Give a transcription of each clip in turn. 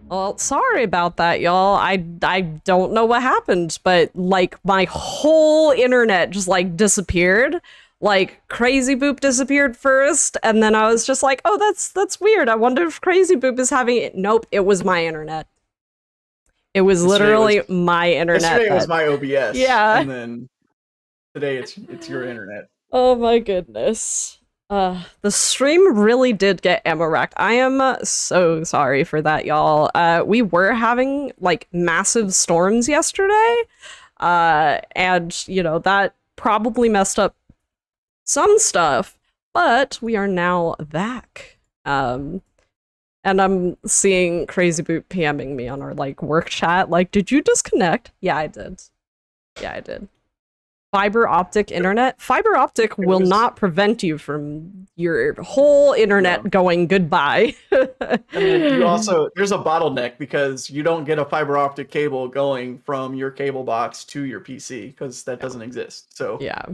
Well, sorry about that, y'all. I don't know what happened, but like my whole internet just like disappeared. Like Crazy Boop disappeared first, and then I was just like, "Oh, that's weird. I wonder if Crazy Boop is having it." Nope, it was my internet. It was Yesterday was literally my internet yesterday was that. my OBS, Yeah. and then today it's your internet. Oh my goodness. The stream really did get Emma wrecked. I am so sorry for that, y'all. We were having like massive storms yesterday. And you know, that probably messed up some stuff, but we are now back. And I'm seeing Crazy Boot PMing me on our like work chat. Like, did you disconnect? Yeah, I did. Yeah, I did. Fiber optic internet. Fiber optic will not prevent you from your whole internet going goodbye. And then you also, there's a bottleneck because you don't get a fiber optic cable going from your cable box to your PC because that doesn't exist. So yeah.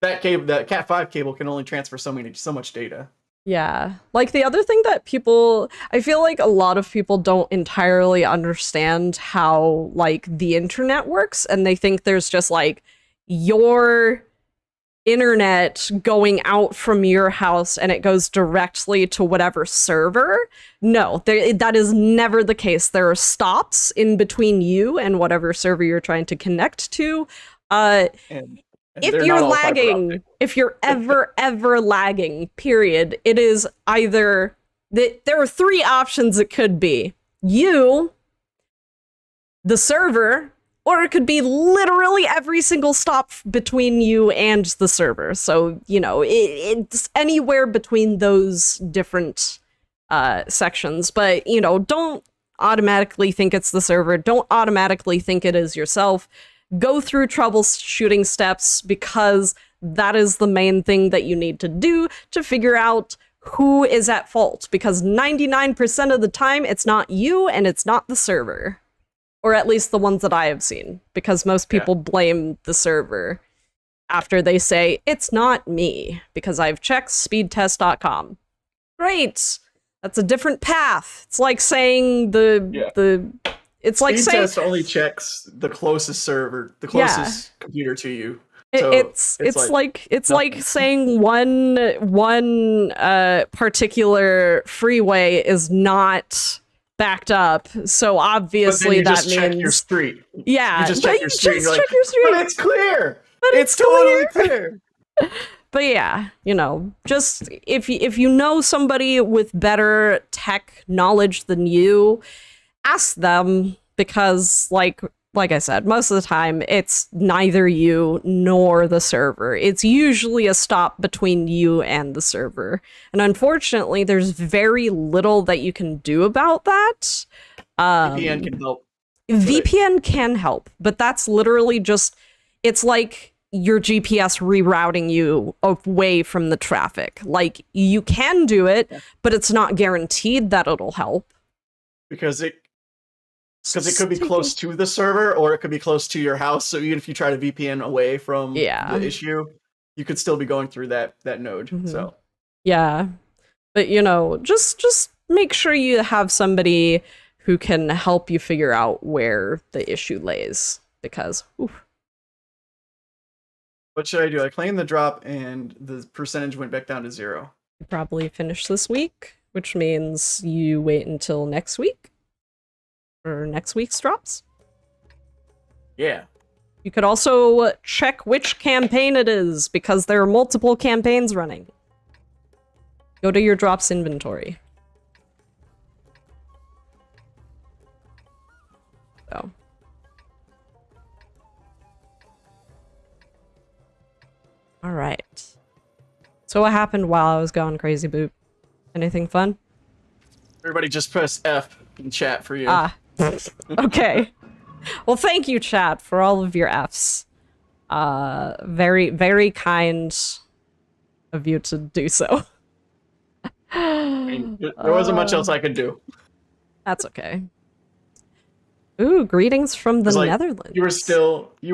That cable, that Cat5 cable can only transfer so much data. Yeah. Like the other thing that I feel like a lot of people don't entirely understand how like the internet works, and they think there's just like your internet going out from your house and it goes directly to whatever server. No, that is never the case. There are stops in between you and whatever server you're trying to connect to. And If you're lagging, if you're ever lagging, period, it is either that there are three options it could be. You, the server, or it could be literally every single stop between you and the server. So, you know, it's anywhere between those different sections. But, you know, don't automatically think it's the server. Don't automatically think it is yourself. Go through troubleshooting steps because that is the main thing that you need to do to figure out who is at fault. Because 99% of the time, it's not you and it's not the server. Or at least the ones that I have seen, because most people blame the server after they say, it's not me, because I've checked speedtest.com. Great! That's a different path. It's like saying it's like saying... Speedtest only checks the closest server, the closest computer to you. So it's like saying one particular freeway is not backed up, so obviously that means check your street. Yeah, you just check your street. But it's clear. But it's totally clear. But yeah, you know, just if you know somebody with better tech knowledge than you, ask them, because like I said, most of the time it's neither you nor the server. It's usually a stop between you and the server. And unfortunately, there's very little that you can do about that. VPN can help. VPN can help, but that's literally just, it's like your GPS rerouting you away from the traffic. Like, you can do it, but it's not guaranteed that it'll help. Because it could be close to the server, or it could be close to your house. So even if you try to VPN away from the issue, you could still be going through that node. So yeah, but you know, just make sure you have somebody who can help you figure out where the issue lays. Because, what should I do? I claimed the drop, and the percentage went back down to 0. You probably finish this week, which means you wait until next week. For next week's drops. Yeah. You could also check which campaign it is, because there are multiple campaigns running. Go to your drops inventory. So. Alright. So what happened while I was gone, Crazy Boot? Anything fun? Everybody just press F in chat for you. Okay. Well, thank you, chat, for all of your Fs. Very, very kind of you to do so. I mean, there wasn't much else I could do. That's okay. Ooh, greetings from the Netherlands. You were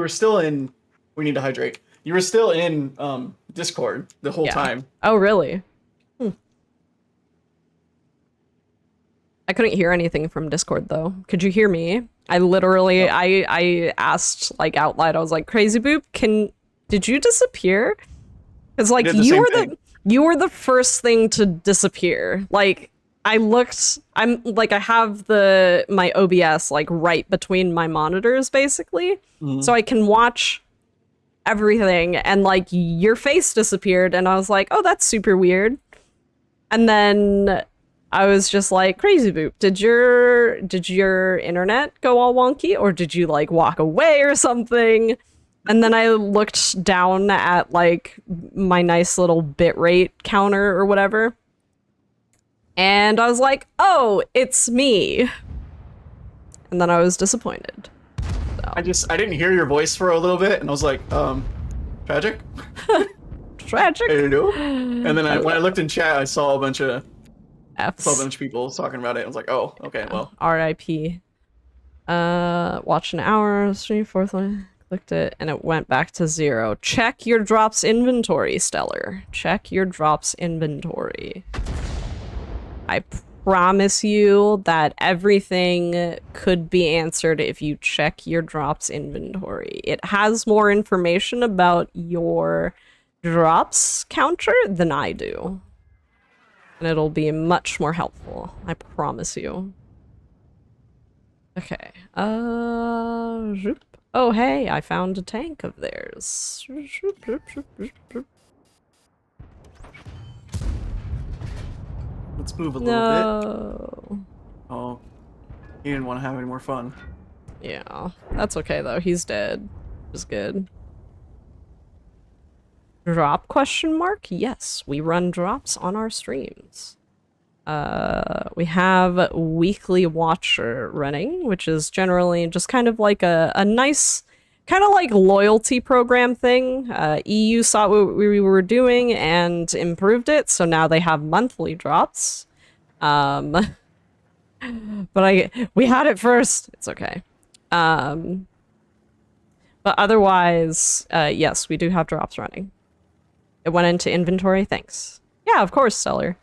still in We Need to Hydrate. You were still in Discord the whole time. Oh, really? I couldn't hear anything from Discord though. Could you hear me? I literally, no. I asked like out loud. I was like, Crazy Boop, did you disappear? It's like you were the first thing to disappear. Like I have my OBS like right between my monitors basically, so I can watch everything, and like your face disappeared, and I was like, oh, that's super weird. And then I was just like, Crazy Boop, did your internet go all wonky, or did you like walk away or something? And then I looked down at like my nice little bitrate counter or whatever, and I was like, oh, it's me. And then I was disappointed. So. I didn't hear your voice for a little bit, and I was like, tragic? Tragic? I didn't know. And then when I looked in chat, I saw a bunch of F's. People talking about it. I was like, oh, okay, well. R.I.P. Watch an hour, stream fourth one. Clicked it, and it went back to 0. Check your drops inventory, Stellar. Check your drops inventory. I promise you that everything could be answered if you check your drops inventory. It has more information about your drops counter than I do. And it'll be much more helpful. I promise you. Okay. Zoop. Oh, hey, I found a tank of theirs. Let's move a little bit. Oh, he didn't want to have any more fun. Yeah, that's okay though. He's dead. Which is good. Drop question mark? Yes, we run drops on our streams. We have Weekly Watcher running, which is generally just kind of like a nice, kind of like loyalty program thing. EU saw what we were doing and improved it, so now they have monthly drops. But we had it first. It's okay. But otherwise, yes, we do have drops running. It went into inventory. Thanks. Yeah, of course, Stellar.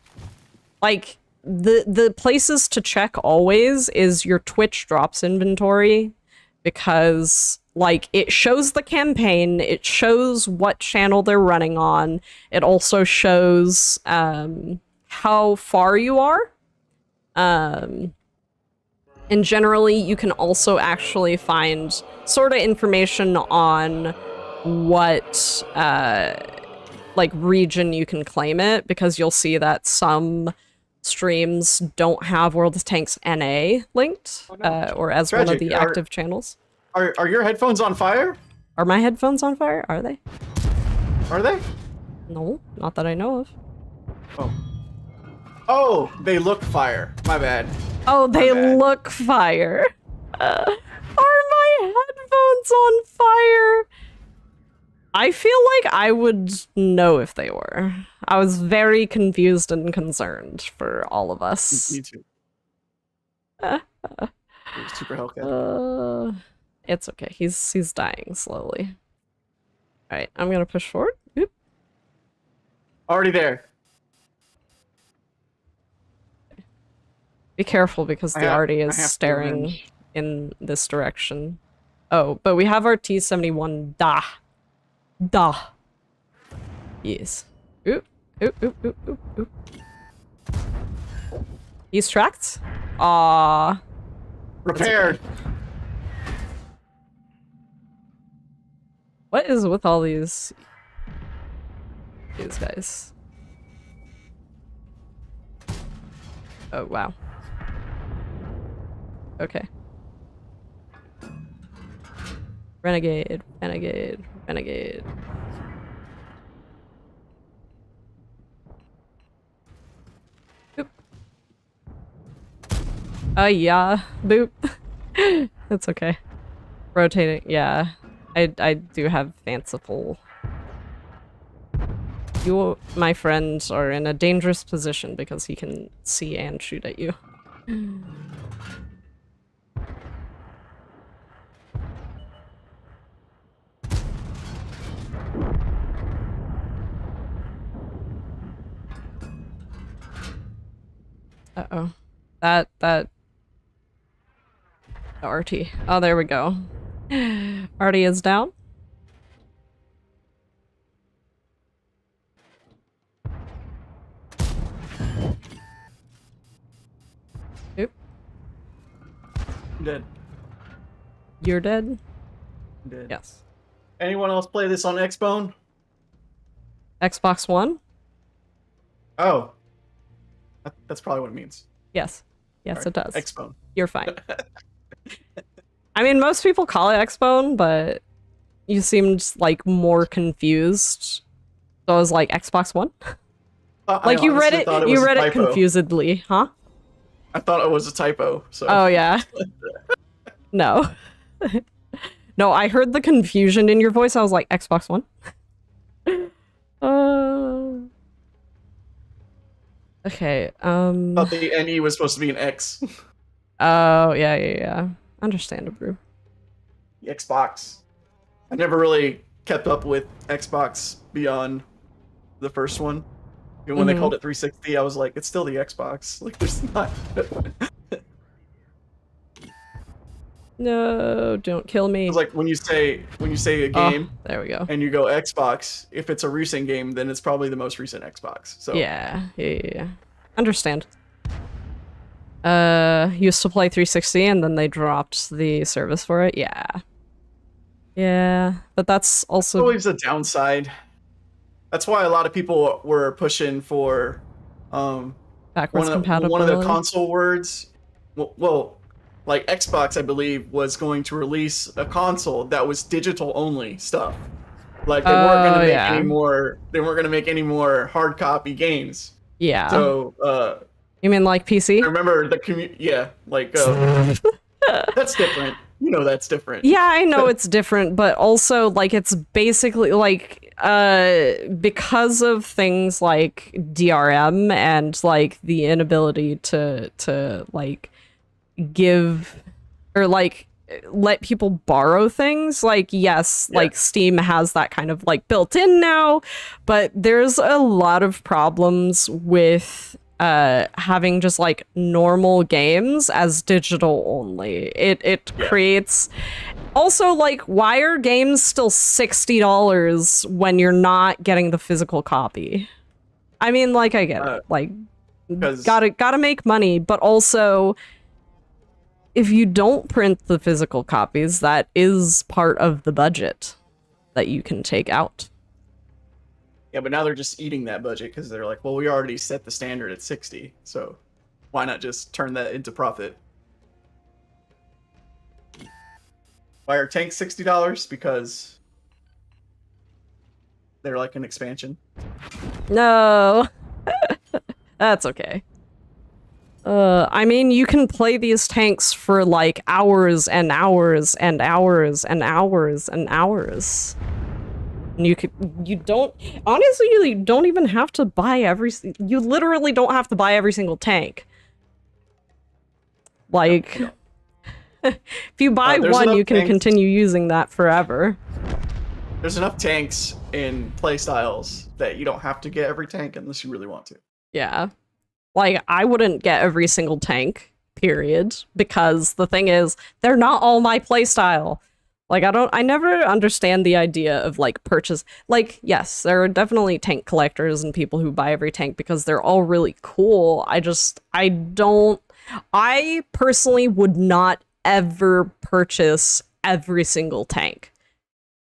Like, the places to check always is your Twitch drops inventory, because, like, it shows the campaign, it shows what channel they're running on, it also shows, how far you are. And generally, you can also actually find sort of information on what, like, region you can claim it, because you'll see that some streams don't have World of Tanks NA linked, or as Tragic. One of the active channels. Are your headphones on fire? Are my headphones on fire? Are they? Are they? No, not that I know of. Oh. Oh, they look fire. My bad. Oh, they look fire. Are my headphones on fire? I feel like I would know if they were. I was very confused and concerned for all of us. Me too. Super Hellcat. It's okay. He's dying slowly. All right, I'm gonna push forward. Oop. Already there. Be careful, because the arty is staring in this direction. Oh, but we have our T-71 Da. Yes. Oop. Oop, oop, oop, oop, oop. He's tracked? Aww. Repaired. Okay. What is with all these guys? Oh, wow. Okay. Renegade, renegade, renegade. Boop. Yeah, boop. That's okay. Rotating, yeah. I do have fanciful. You, my friends, are in a dangerous position because he can see and shoot at you. Uh-oh. That RT. Oh, there we go. RT is down. Oop. I'm dead. You're dead? I'm dead. Yes. Anyone else play this on Xbone? Xbox One? Oh. That's probably what it means. Yes. Yes, right. It does. Xbone. You're fine. I mean, most people call it Xbone, but you seemed like more confused. So I was like, Xbox One? Like you read it confusedly, huh? I thought it was a typo. So. Oh yeah. No. No, I heard the confusion in your voice. I was like, Xbox One? Okay, I thought the NE was supposed to be an X. Oh, yeah. Understandable. The Xbox. I never really kept up with Xbox beyond the first one. Even when they called it 360, I was like, it's still the Xbox. Like, there's not... No, don't kill me. It's like when you say a game, there we go, and you go Xbox. If it's a recent game, then it's probably the most recent Xbox. So yeah. Understand. Used to play 360, and then they dropped the service for it. Yeah, but that's also always a downside. That's why a lot of people were pushing for backwards compatibility. One of the console words. Well, like Xbox, I believe, was going to release a console that was digital only stuff. Like they weren't going to make any more. They weren't going to make any more hard copy games. Yeah. So. You mean like PC? I remember the Yeah, like that's different. You know that's different. Yeah, I know it's different, but also like it's basically like because of things like DRM and like the inability to like give or like let people borrow things, like yes, like Steam has that kind of like built in now, but there's a lot of problems with having just like normal games as digital only. It creates also like, why are games still $60 when you're not getting the physical copy? I mean, like I get it, like gotta make money, but also if you don't print the physical copies, that is part of the budget that you can take out. Yeah, but now they're just eating that budget because they're like, well, we already set the standard at 60, so why not just turn that into profit? Why are tanks $60? Because they're like an expansion. No. That's okay. I mean, you can play these tanks for like hours and hours and hours and hours and hours. And you don't even have to buy you literally don't have to buy every single tank. Like, if you buy one, you can continue using that forever. There's enough tanks in playstyles that you don't have to get every tank unless you really want to. Yeah. Like, I wouldn't get every single tank, period, because the thing is, they're not all my playstyle. Like, I never understand the idea of, like, purchase. Like, yes, there are definitely tank collectors and people who buy every tank because they're all really cool. I personally would not ever purchase every single tank.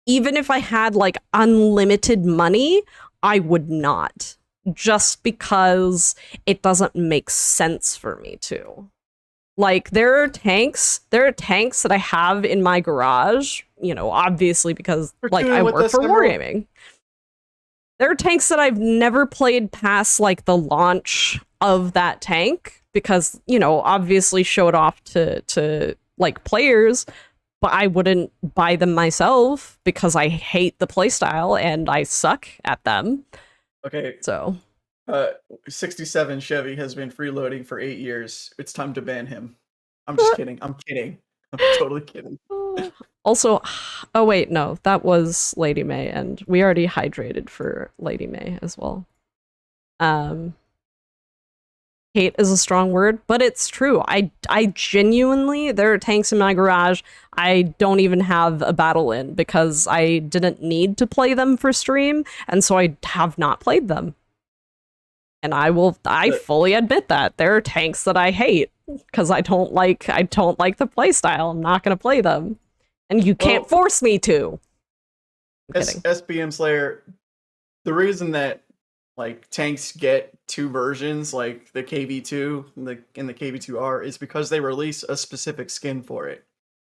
Even if I had, like, unlimited money, I would not. Just because it doesn't make sense for me to. Like, there are tanks that I have in my garage, you know, obviously because like I work for Wargaming. There are tanks that I've never played past like the launch of that tank because, you know, obviously showed off to like players, but I wouldn't buy them myself because I hate the playstyle and I suck at them. Okay. So 67 Chevy has been freeloading for 8 years. It's time to ban him. I'm just kidding. I'm totally kidding. Also, oh wait, no, that was Lady May, and we already hydrated for Lady May as well. hate is a strong word, but it's true. I genuinely, there are tanks in my garage I don't even have a battle in because I didn't need to play them for stream, and so I have not played them. And I fully admit that there are tanks that I hate because I don't like the playstyle. I'm not gonna play them, and you can't force me to. SBM Slayer, the reason that like tanks get two versions, like the KV2 and the KV2R, is because they release a specific skin for it.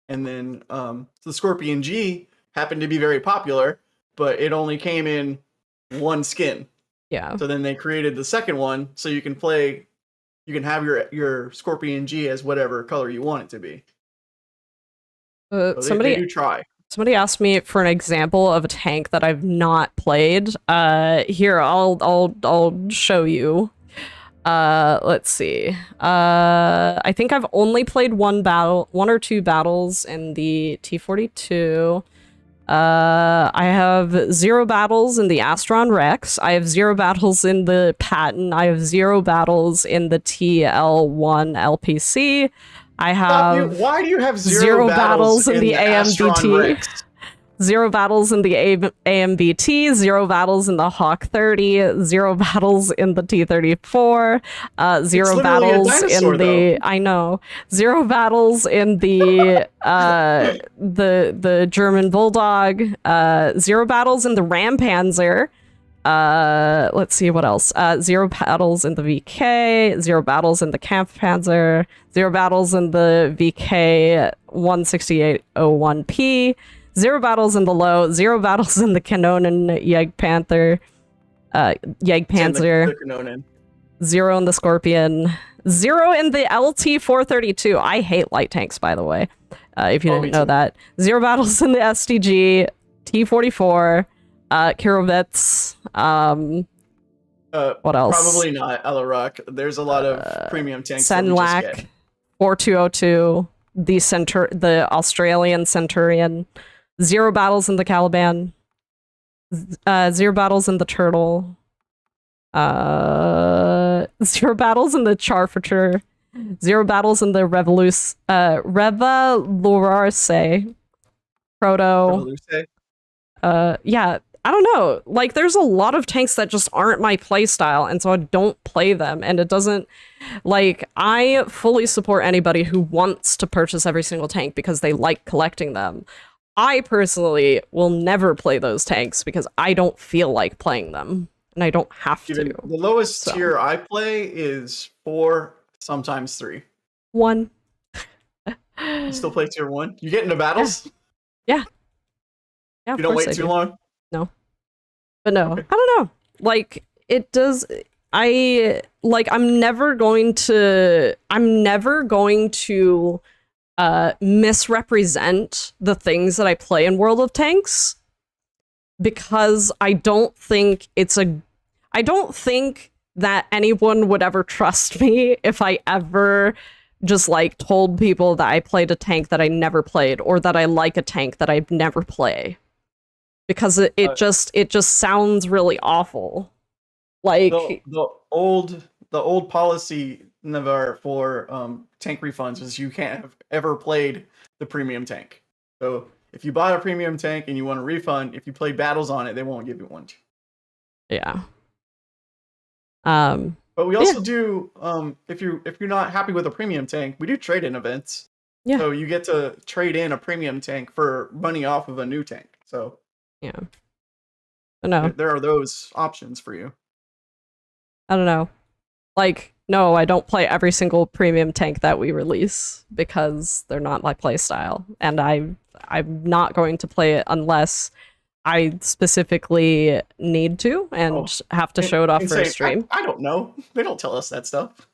And then the Scorpion G happened to be very popular, but it only came in one skin. Yeah. So then they created the second one, so you can have your Scorpion G as whatever color you want it to be. So they do try. Somebody asked me for an example of a tank that I've not played. Here, I'll show you. Let's see. I think I've only played one or two battles in the T-42. I have 0 battles in the Astron Rex. I have 0 battles in the Patton. I have 0 battles in the TL1 LPC. I have. Why do you have 0 battles in the AMBT? 0 battles in the AMBT, 0 battles in the Hawk 30, 0 battles in the T-34, 0 battles in the. I know 0 battles in the the German Bulldog, 0 battles in the Rampanzer. Let's see what else. 0 battles in the VK, 0 battles in the Kampfpanzer, 0 battles in the VK 16801P, 0 battles in the low, 0 battles in the Kanonen Jagdpanzer, 0 in the Scorpion, 0 in the LT-432. I hate light tanks, by the way, if you didn't know that. 0 battles in the STG, T-44, Kirovets, what else? Probably not Alarak. There's a lot of premium tanks. Senlac, 4202, the Australian Centurion, 0 battles in the Caliban, 0 battles in the Turtle, 0 battles in the Charfager, 0 battles in the Revolurse, Proto. Yeah, I don't know. Like, there's a lot of tanks that just aren't my playstyle, and so I don't play them. And it doesn't, like, I fully support anybody who wants to purchase every single tank because they like collecting them. I personally will never play those tanks because I don't feel like playing them, and I don't have to. The lowest tier I play is 4, sometimes 3. 1. You still play tier 1? You get into battles? Yeah. You don't wait too long? No. But no, okay. I don't know. Like, it does... I'm never going to misrepresent the things that I play in World of Tanks because I don't think that anyone would ever trust me if I ever just like told people that I played a tank that I never played or that I like a tank that I've never played. Because it just sounds really awful. Like the old policy Navarre for tank refunds is you can't have ever played the premium tank. So if you bought a premium tank and you want a refund, if you play battles on it, they won't give you one. Yeah. But we also do if you're not happy with a premium tank, we do trade-in events. Yeah. So you get to trade in a premium tank for money off of a new tank. So yeah. No. There are those options for you. I don't know. Like, no, I don't play every single premium tank that we release because they're not my playstyle. And I'm not going to play it unless I specifically need to and have to show it off for a stream. I don't know. They don't tell us that stuff.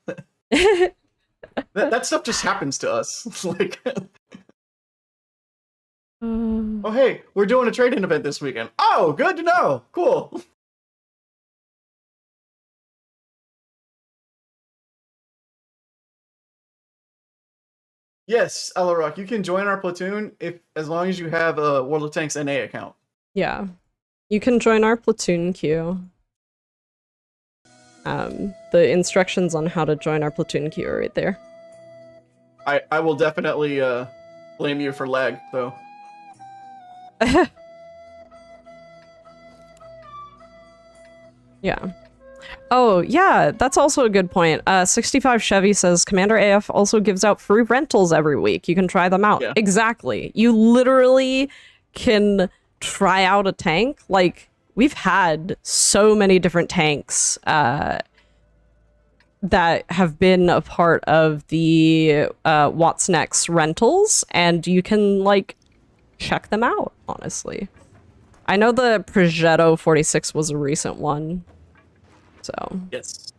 that stuff just happens to us. Like, oh, hey, we're doing a trade-in event this weekend. Oh, good to know. Cool. Yes, Alarock, you can join our platoon as long as you have a World of Tanks NA account. Yeah. You can join our platoon queue. The instructions on how to join our platoon queue are right there. I will definitely blame you for lag, though. Yeah. Oh, yeah, that's also a good point. 65 Chevy says, Commander AF also gives out free rentals every week. You can try them out. Yeah. Exactly. You literally can try out a tank. Like, we've had so many different tanks that have been a part of the What's Next rentals, and you can, like, check them out, honestly. I know the Progetto 46 was a recent one. So Yes.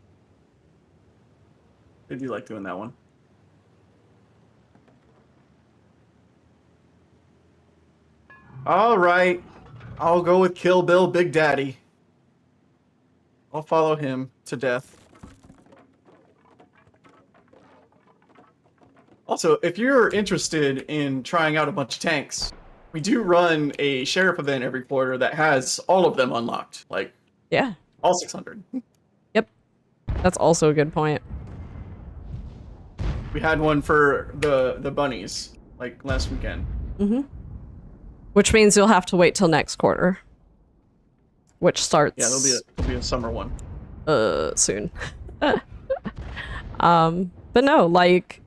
I do like doing that one. All right. I'll go with Kill Bill Big Daddy. I'll follow him to death. Also, if you're interested in trying out a bunch of tanks, we do run a sheriff event every quarter that has all of them unlocked. Like, yeah, all 600. Yep. That's also a good point. We had one for the bunnies, like, last weekend. Mm-hmm. Which means you'll have to wait till next quarter. Which starts... Yeah, there'll be a summer one. Soon. But no, like,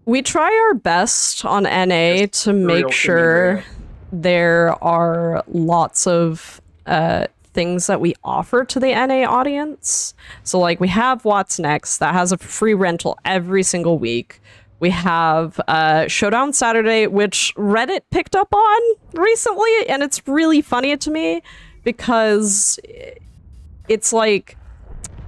we try our best on NA to make sure there are lots of things that we offer to the NA audience. So, like, we have What's Next that has a free rental every single week. We have Showdown Saturday, which Reddit picked up on recently, and it's really funny to me because it's like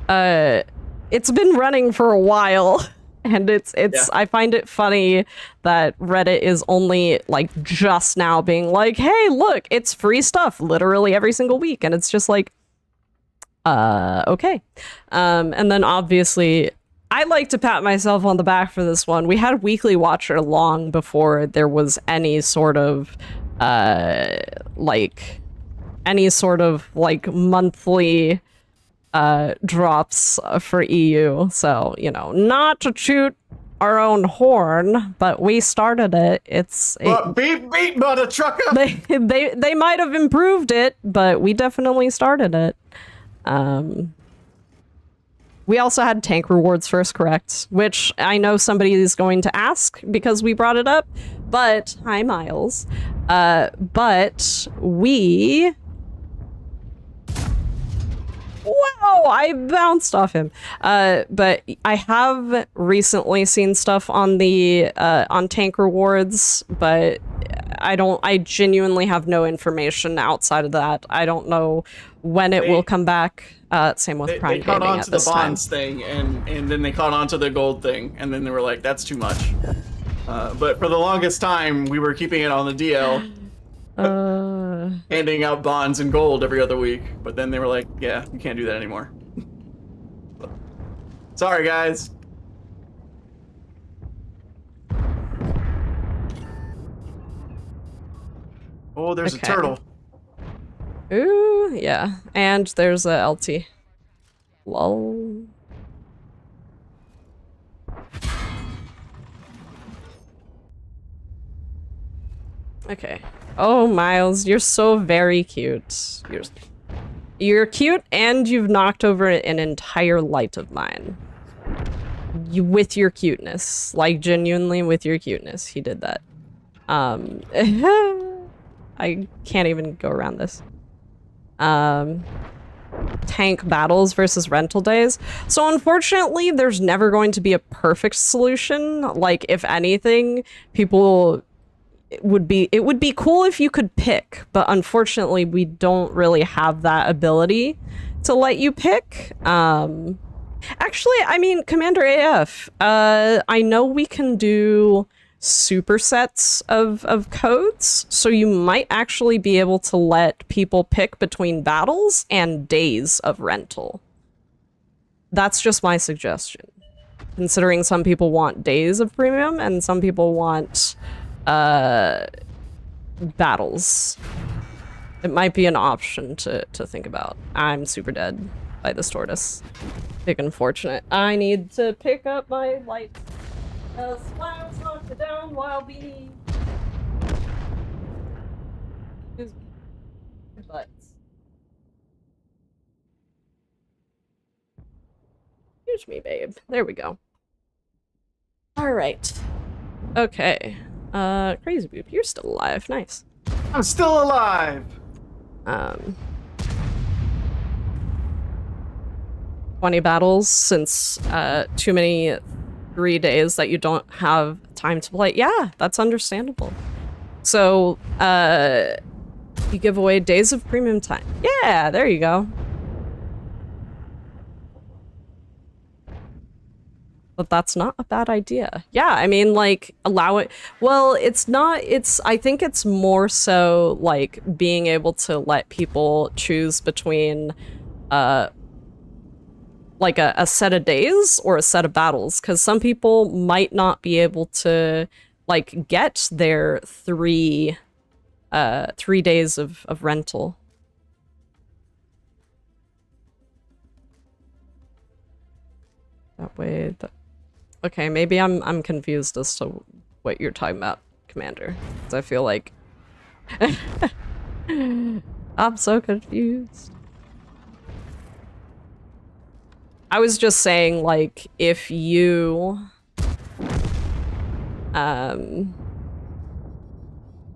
it's been running for a while, and it's yeah. I find it funny that Reddit is only like just now being like, hey, look, it's free stuff literally every single week, and it's just like okay. And then obviously I like to pat myself on the back for this one. We had Weekly Watcher long before there was any sort of monthly drops for EU. So, you know, not to toot our own horn, but we started it. Beep beep, mother trucker. They might have improved it, but we definitely started it. We also had tank rewards first, correct? Which I know somebody is going to ask because we brought it up. But, hi, Miles. But we... Wow, I bounced off him. But I have recently seen stuff on the on tank rewards, but I genuinely have no information outside of that. I don't know when it will come back. Same with Prime Gaming. They caught on to the bonds time. thing, and then they caught on to the gold thing, and then they were like, that's too much. But for the longest time, we were keeping it on the DL. Handing out bonds and gold every other week, but then they were like, yeah, you can't do that anymore. Sorry, guys. Oh, there's a turtle. Ooh, yeah. And there's a LT. Lol. Okay. Oh, Miles, you're so very cute. You're cute, and you've knocked over an entire light of mine. With your cuteness. Like, genuinely with your cuteness. He did that. I can't even go around this. Tank battles versus rental days. So unfortunately, there's never going to be a perfect solution. Like, if anything, people... It would be cool if you could pick, but unfortunately we don't really have that ability to let you pick. Actually, I mean, Commander AF, I know we can do supersets of codes, so you might actually be able to let people pick between battles and days of rental. That's just my suggestion, considering some people want days of premium and some people want battles. It might be an option to think about. I'm super dead. by this tortoise. Big unfortunate. I need to pick up my light. Smiles knocked it down while being. Butts. Excuse me, babe. There we go. Alright. Okay. Crazy Boop, you're still alive. Nice. I'm still alive! 20 battles since too many 3 days that you don't have time to play. Yeah, that's understandable. So, you give away days of premium time. Yeah, there you go. But that's not a bad idea. Yeah, I mean, like, allow it. Well, it's not, I think it's more so, like, being able to let people choose between, like, a set of days or a set of battles. Because some people might not be able to, like, get their 3 days of rental. That way, okay, maybe I'm confused as to what you're talking about, Commander. Because I feel like I'm so confused. I was just saying, like, if you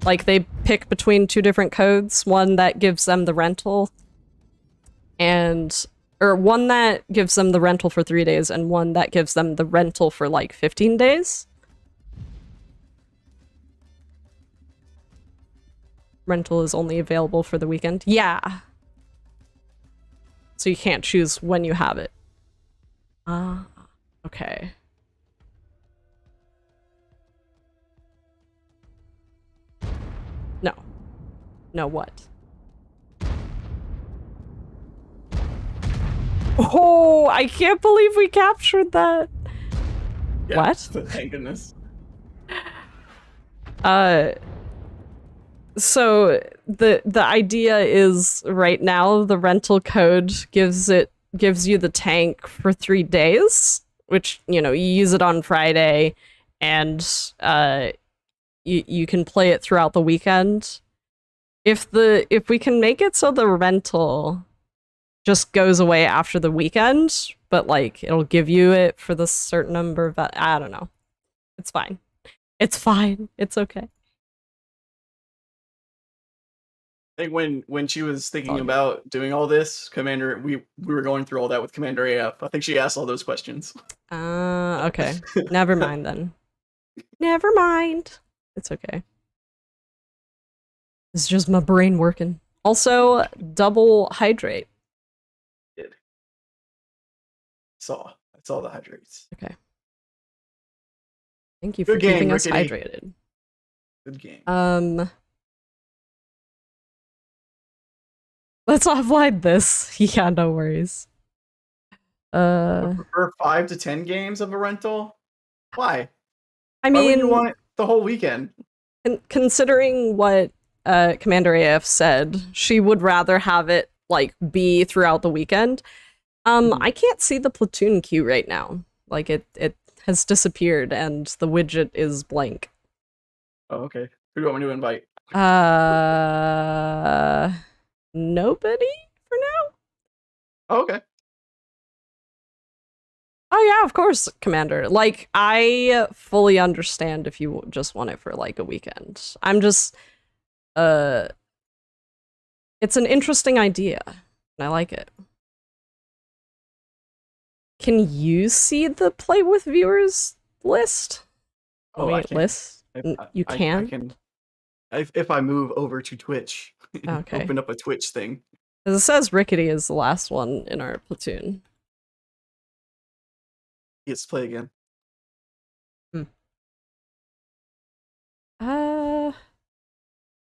like, they pick between 2 different codes, one that gives them the rental or one that gives them the rental for 3 days and one that gives them the rental for like 15 days. Rental is only available for the weekend. Yeah. So you can't choose when you have it. Okay. No. No, what? Oh, I can't believe we captured that. Yeah, What? Thank goodness. So the idea is right now the rental code gives you the tank for 3 days, which, you know, you use it on Friday and you can play it throughout the weekend. If we can make it so the rental just goes away after the weekend, but like it'll give you it for the certain number of, I don't know. It's fine. It's fine. It's okay. I think when she was thinking about doing all this, Commander, we were going through all that with Commander AF. I think she asked all those questions. Okay. Never mind then. Never mind. It's okay. It's just my brain working. Also, double hydrate. I saw the hydrates. Okay. Thank you for keeping us hydrated. Good game. Let's offline this. Yeah, no worries. I prefer 5 to 10 games of a rental. Why? I mean, why would you want it the whole weekend? Considering what Commander AF said, she would rather have it like be throughout the weekend. I can't see the platoon queue right now. Like it has disappeared and the widget is blank. Oh, okay. Who do you want me to invite? Nobody for now? Oh, okay. Oh yeah, of course, Commander. Like, I fully understand if you just want it for like a weekend. I'm just it's an interesting idea, and I like it. Can you see the play with viewers list? Oh, I can. List? You can? I can. If I move over to Twitch, okay. Open up a Twitch thing. As it says, Rickety is the last one in our platoon. Let's play again.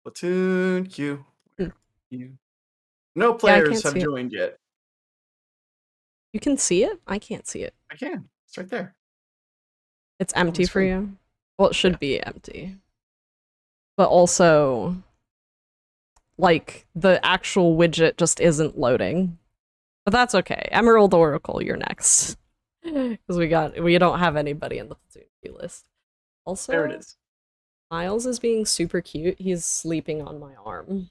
Platoon queue. No players have joined yet. You can see it? I can't see it. I can. It's right there. It's empty for you? Well, it should be empty. But also, like, the actual widget just isn't loading. But that's okay. Emerald Oracle, you're next. Because we don't have anybody in the platoon list. Also, There it is. Miles is being super cute. He's sleeping on my arm.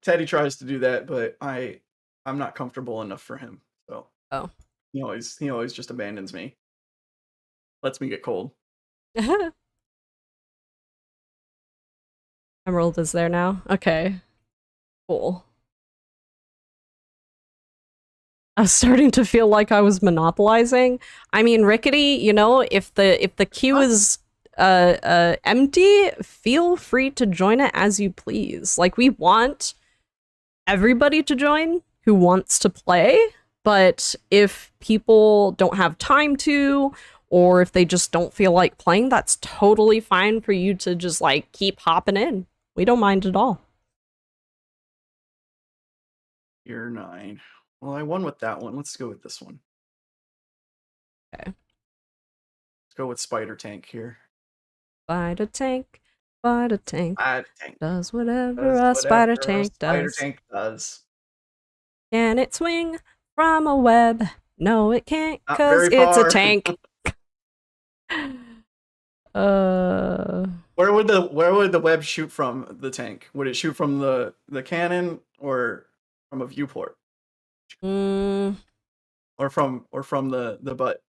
Teddy tries to do that, but I'm not comfortable enough for him. So he always just abandons me. Lets me get cold. Emerald is there now? Okay. Cool. I was starting to feel like I was monopolizing. I mean, Rickety, you know, if the queue is empty, feel free to join it as you please. Like, we want everybody to join who wants to play, but if people don't have time to, or if they just don't feel like playing, that's totally fine for you to just, like, keep hopping in. We don't mind at all. You're 9. Well, I won with that one. Let's go with this one. Okay. Let's go with Spider Tank here. Spider Tank does whatever a spider tank does. Spider Tank does. Can it swing from a web? No, it can't, Not because very it's a far. tank. Where would the web shoot from the tank? Would it shoot from the cannon or from a viewport? Or from the butt,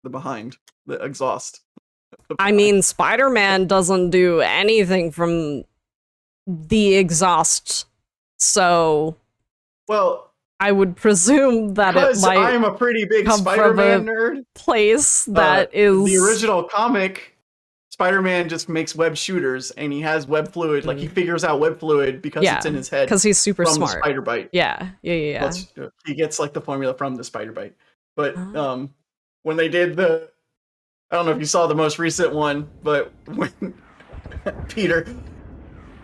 the behind, the exhaust? I mean, Spider-Man doesn't do anything from the exhaust, so well, I would presume that it because might I'm a pretty big come from Spider-Man a nerd. place that is The original comic. Spider-Man just makes web shooters, and he has web fluid. Like, he figures out web fluid because it's in his head. Because he's super from smart. The spider bite. Yeah. He gets like the formula from the spider bite. But when they did I don't know if you saw the most recent one, but when Peter,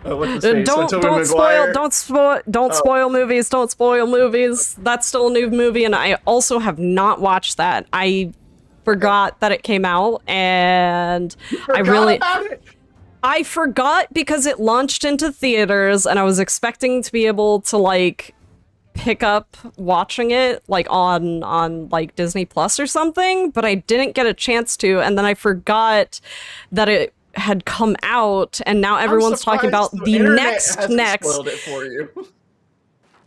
what's his face? Don't spoil movies. Don't spoil movies. That's still a new movie, and I also have not watched that. I forgot that it came out, and I forgot because it launched into theaters, and I was expecting to be able to like pick up watching it like on like Disney Plus or something, but I didn't get a chance to, and then I forgot that it had come out, and now everyone's talking about the next. Spoiled it for you.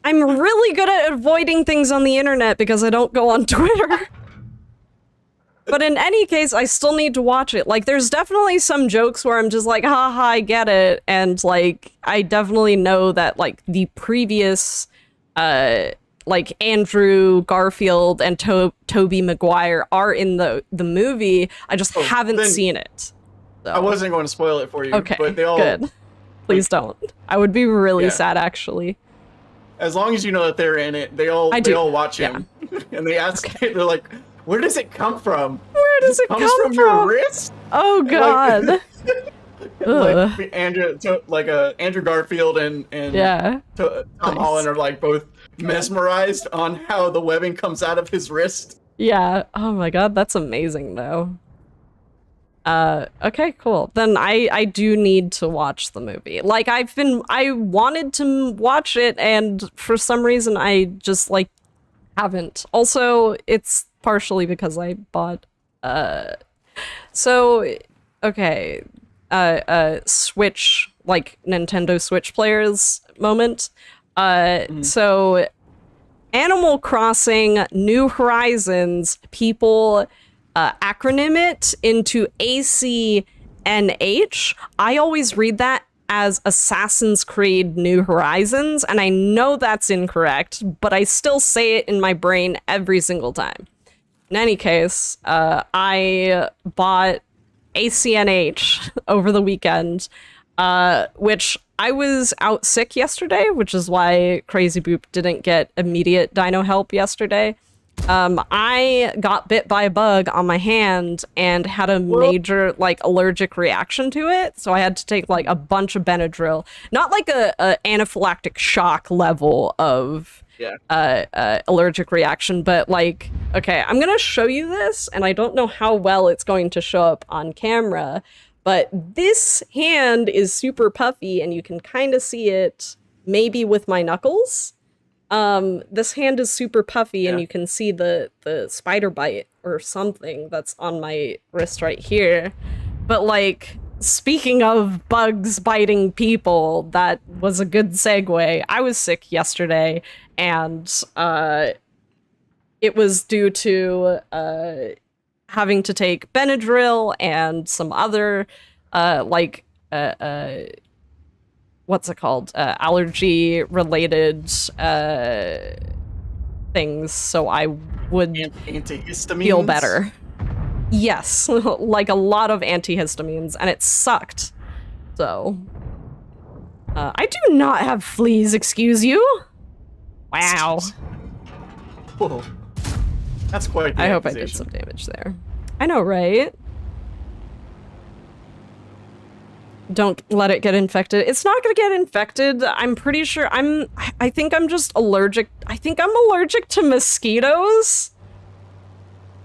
I'm really good at avoiding things on the internet because I don't go on Twitter. But in any case, I still need to watch it. Like, there's definitely some jokes where I'm just like, haha, I get it. And, like, I definitely know that, like, the previous, like, Andrew Garfield and Tobey Maguire are in the movie. I just haven't seen it. So. I wasn't going to spoil it for you. Okay, but they all, good. Please don't. I would be really sad, actually. As long as you know that they're in it, they all watch him. And they ask, they're like, where does it come from? Where does it come from? From your wrist? Oh God! Like Andrew Garfield and Tom Holland are like both mesmerized on how the webbing comes out of his wrist. Yeah. Oh my God, that's amazing though. Okay, cool. Then I do need to watch the movie. Like I wanted to watch it, and for some reason I just like haven't. Also, it's partially because I bought Switch, like Nintendo Switch players moment. So Animal Crossing New Horizons, people acronym it into ACNH. I always read that as Assassin's Creed New Horizons, and I know that's incorrect, but I still say it in my brain every single time. In any case, I bought ACNH over the weekend, which I was out sick yesterday, which is why Crazy Boop didn't get immediate dino help yesterday. I got bit by a bug on my hand and had a major like allergic reaction to it, so I had to take like a bunch of Benadryl. Not like a anaphylactic shock level of allergic reaction, but like, okay, I'm gonna show you this, and I don't know how well it's going to show up on camera, but this hand is super puffy, and you can kind of see it maybe with my knuckles. This hand is super puffy, and Yeah. you can see the spider bite or something that's on my wrist right here. But like, speaking of bugs biting people, that was a good segue. I was sick yesterday, and it was due to having to take Benadryl and some other like what's it called? Allergy related things, so I would Antihistamines. feel better. Yes, like a lot of antihistamines, and it sucked. So, I do not have fleas, excuse you. Wow. Whoa. That's quite the I hope I did accusation. some damage there. I know, right? Don't let it get infected. It's not gonna get infected. I'm pretty sure I think I'm just allergic. I think I'm allergic to mosquitoes.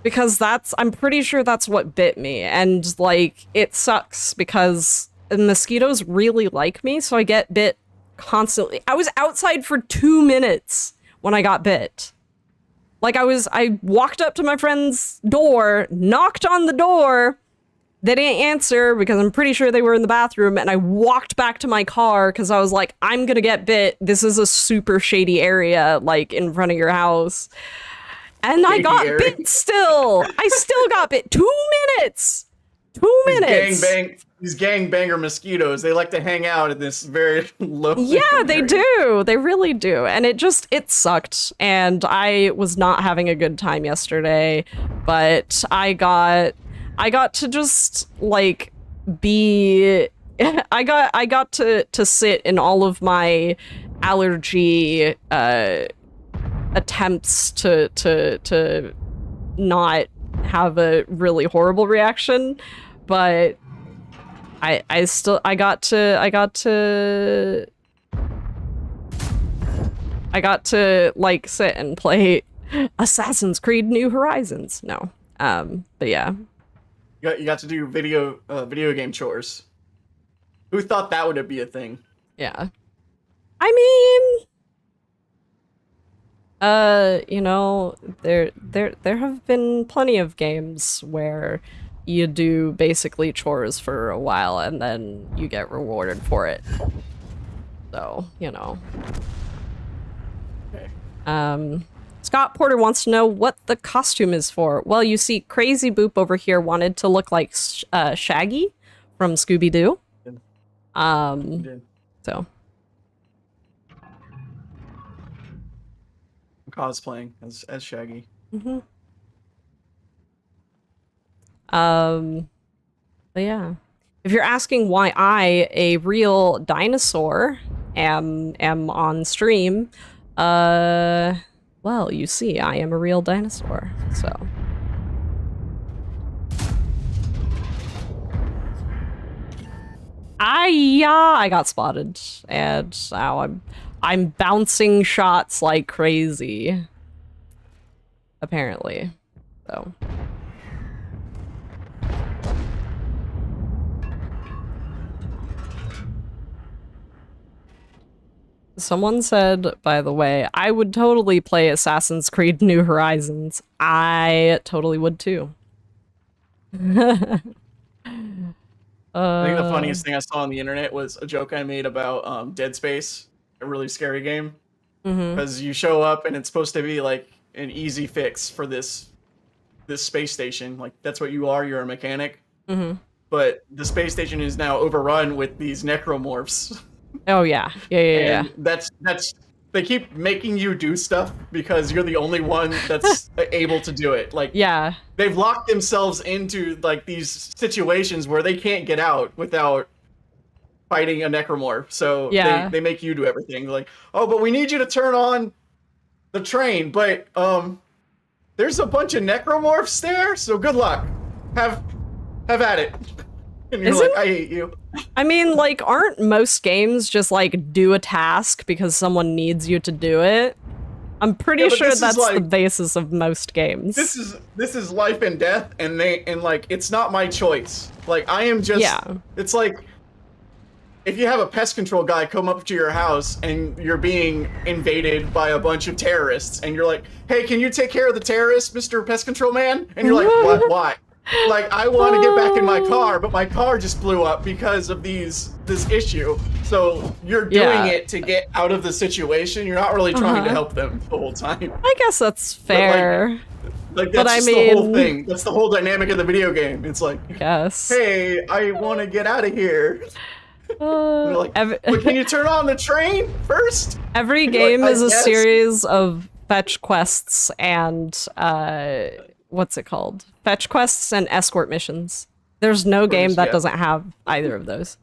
Because I'm pretty sure that's what bit me. And like, it sucks because mosquitoes really like me, so I get bit constantly. I was outside for 2 minutes when I got bit. Like I walked up to my friend's door, knocked on the door, they didn't answer because I'm pretty sure they were in the bathroom, and I walked back to my car because I was like, I'm gonna get bit. This is a super shady area, like, in front of your house. And I got bit still. I still got bit. 2 minutes. 2 minutes. These gangbanger mosquitoes, they like to hang out in this very low. Yeah, they do. They really do. And it sucked. And I was not having a good time yesterday, but I got to just like be I got to sit in all of my allergy attempts to not have a really horrible reaction, but I got to like sit and play Assassin's Creed New Horizons. No. But yeah. You got to do video game chores. Who thought that would be a thing? Yeah. I mean, you know, there have been plenty of games where you do basically chores for a while and then you get rewarded for it. So, you know. Okay. Scott Porter wants to know what the costume is for. Well, you see, Crazy Boop over here wanted to look like Shaggy from Scooby-Doo. So. I'm cosplaying as Shaggy. Mm-hmm. But yeah. If you're asking why I, a real dinosaur, am on stream, well, you see, I am a real dinosaur, so. I got spotted, and now I'm bouncing shots like crazy. Apparently, so. Someone said, by the way, I would totally play Assassin's Creed New Horizons. I totally would too. I think the funniest thing I saw on the internet was a joke I made about Dead Space, a really scary game. Because you show up and it's supposed to be like an easy fix for this space station. Like, that's what you are. You're a mechanic. But the space station is now overrun with these necromorphs. Oh yeah, yeah. That's they keep making you do stuff because you're the only one that's able to do it. Like, yeah, they've locked themselves into like these situations where they can't get out without fighting a necromorph. So yeah. they make you do everything. Like, oh, but we need you to turn on the train, but there's a bunch of necromorphs there, so good luck. Have at it. And you're like, I hate you. I mean, like, aren't most games just like do a task because someone needs you to do it? I'm pretty sure that's like, the basis of most games. This is life and death, and like, it's not my choice. Like, I am just, it's like, if you have a pest control guy come up to your house and you're being invaded by a bunch of terrorists, and you're like, "Hey, can you take care of the terrorists, Mr. Pest Control Man?" And you're like, "What? Why?" Like, I want to get back in my car, but my car just blew up because of this issue. So you're doing it to get out of the situation. You're not really trying to help them the whole time. I guess that's fair. Like that's just the whole thing. That's the whole dynamic of the video game. It's like, hey, I want to get out of here. Like, but can you turn on the train first? Every game is a series of fetch quests and what's it called? Fetch quests and escort missions. There's no game that doesn't have either of those.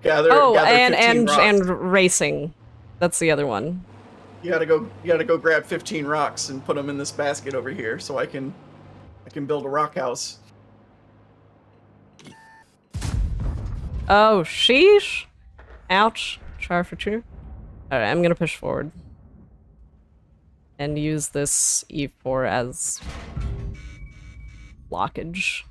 Gather and racing. That's the other one. You gotta go grab 15 rocks and put them in this basket over here so I can build a rock house. Oh, sheesh. Ouch. Char for true. Alright, I'm gonna push forward. And use this E4 as blockage.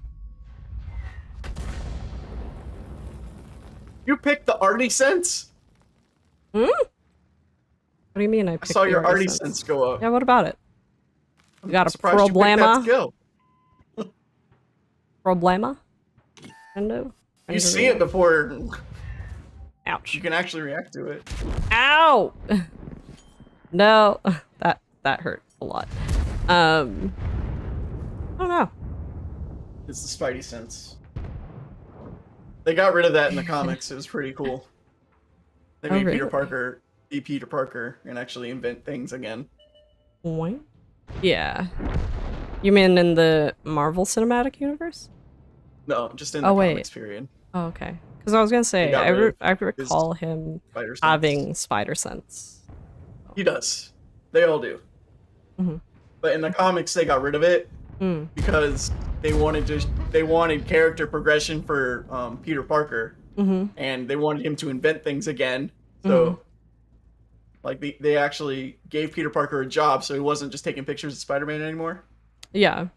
You picked the Arty Sense? Hmm? What do you mean I picked I saw your Arty Sense go up. Yeah, what about it? You got a problema? Problema? Nintendo? You see it before. Ouch. You can actually react to it. Ow! No, that hurt a lot. I don't know. It's the Spidey Sense. They got rid of that in the comics. It was pretty cool. They made Peter Parker be Peter Parker and actually invent things again. What? Yeah. You mean in the Marvel Cinematic Universe? No, just in the comics period. Oh, okay. Because I was gonna say, I recall him having spider sense. He does. They all do. But in the comics, they got rid of it because they wanted character progression for Peter Parker, and they wanted him to invent things again. So, like they actually gave Peter Parker a job, so he wasn't just taking pictures of Spider-Man anymore. Yeah.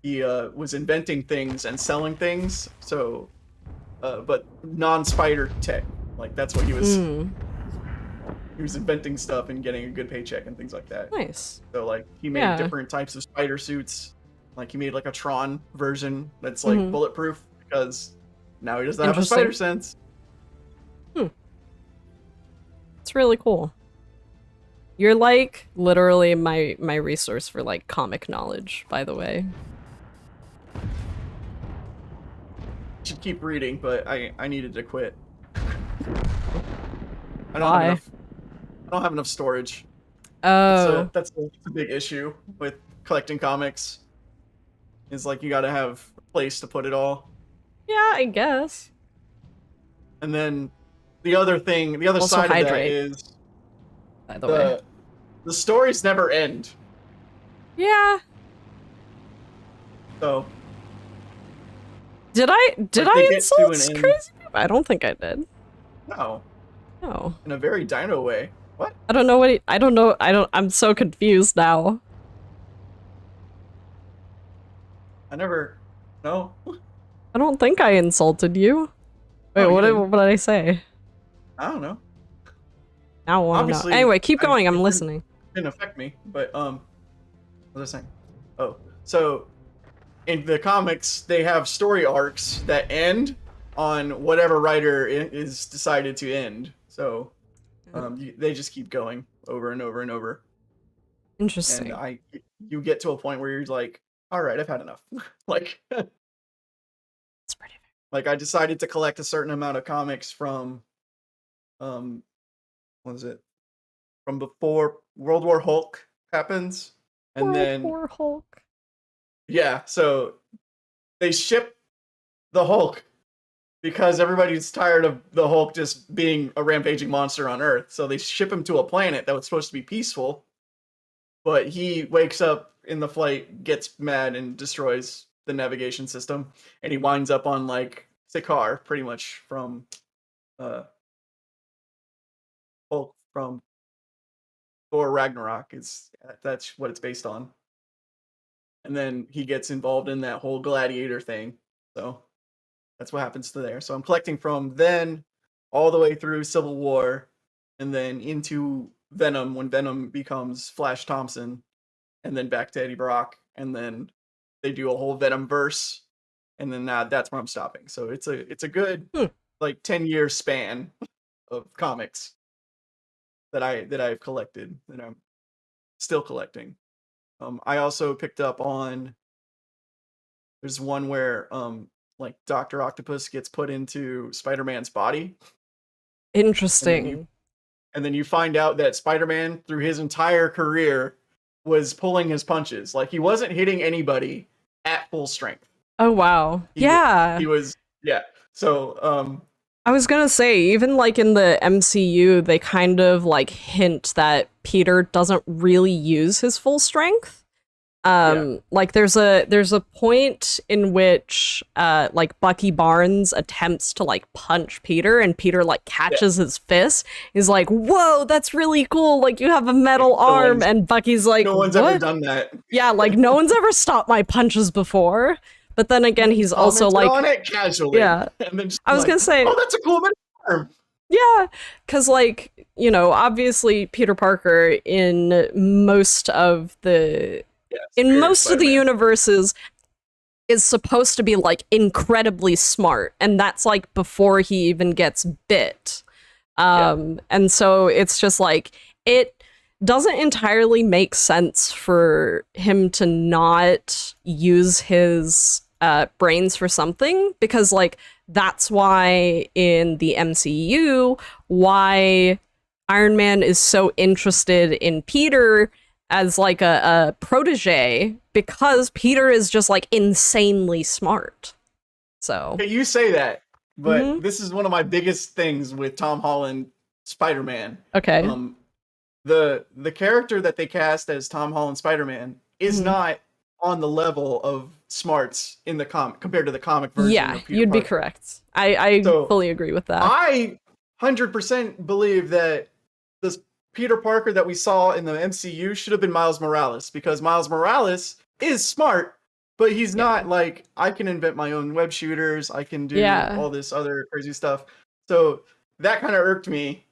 He was inventing things and selling things. So, but non-spider tech. Like that's what he was. He was inventing stuff and getting a good paycheck and things like that. Nice. So like he made different types of spider suits. Like he made like a Tron version that's like bulletproof because now he doesn't have a spider sense. It's really cool. You're like literally my resource for like comic knowledge, by the way. Should keep reading, but I needed to quit. I don't have enough storage. Oh, that's a big issue with collecting comics. Is like you got to have a place to put it all. Yeah, I guess. And then the other side of that is, by the way, the stories never end. Yeah. So. Did I insult Crazy? I don't think I did. No. No. In a very dino way. What? I don't know what I'm so confused now. No. I don't think I insulted you. Wait, what did I say? I don't know. Now I want to know. Anyway, keep going. I'm listening. It didn't affect me, but what was I saying? Oh, so in the comics, they have story arcs that end on whatever writer is decided to end. So they just keep going over and over and over. Interesting. And you get to a point where you're like, all right, I've had enough. Like, that's pretty fair. Like I decided to collect a certain amount of comics from, what is it? From before World War Hulk happens, and then World War Hulk. Yeah, so they ship the Hulk because everybody's tired of the Hulk just being a rampaging monster on Earth. So they ship him to a planet that was supposed to be peaceful, but he wakes up in the flight, gets mad, and destroys the navigation system, and he winds up on like Sakaar, pretty much from Hulk from Thor Ragnarok. That's what it's based on. And then he gets involved in that whole gladiator thing. So That's what happens to there. So I'm collecting from then all the way through Civil War, and then into Venom when Venom becomes Flash Thompson, and then back to Eddie Brock, and then they do a whole Venom verse, and then that's where I'm stopping. So it's a good like 10-year span of comics that I've collected, that I'm still collecting. I also picked up on, there's one where like Dr. Octopus gets put into Spider-Man's body. Interesting. And then you find out that Spider-Man, through his entire career, was pulling his punches. Like, he wasn't hitting anybody at full strength. Oh, wow. He was, yeah. So, I was gonna say, even like in the MCU, they kind of like hint that Peter doesn't really use his full strength. Like there's a point in which like Bucky Barnes attempts to like punch Peter, and Peter like catches his fist. He's like, "Whoa, that's really cool! Like you have a metal arm." And Bucky's like, "No one's ever done that." Yeah, like no one's ever stopped my punches before. But then again, he's also like on it casually. Yeah, and then I was gonna say, "Oh, that's a cool metal arm." Yeah, because like, you know, obviously Peter Parker in most of the universes is supposed to be like incredibly smart, and that's like before he even gets bit. And so it's just like, it doesn't entirely make sense for him to not use his brains for something, because like that's why in the MCU, why Iron Man is so interested in Peter as like a protege, because Peter is just like insanely smart. So okay, you say that, but this is one of my biggest things with Tom Holland Spider-Man. Okay. The character that they cast as Tom Holland Spider-Man is not on the level of smarts in the comic compared to the comic version. Yeah, of Peter you'd Parker. be correct. I fully agree with that. I 100% believe that this Peter Parker that we saw in the MCU should have been Miles Morales, because Miles Morales is smart, but he's not like, I can invent my own web shooters, I can do all this other crazy stuff. So that kind of irked me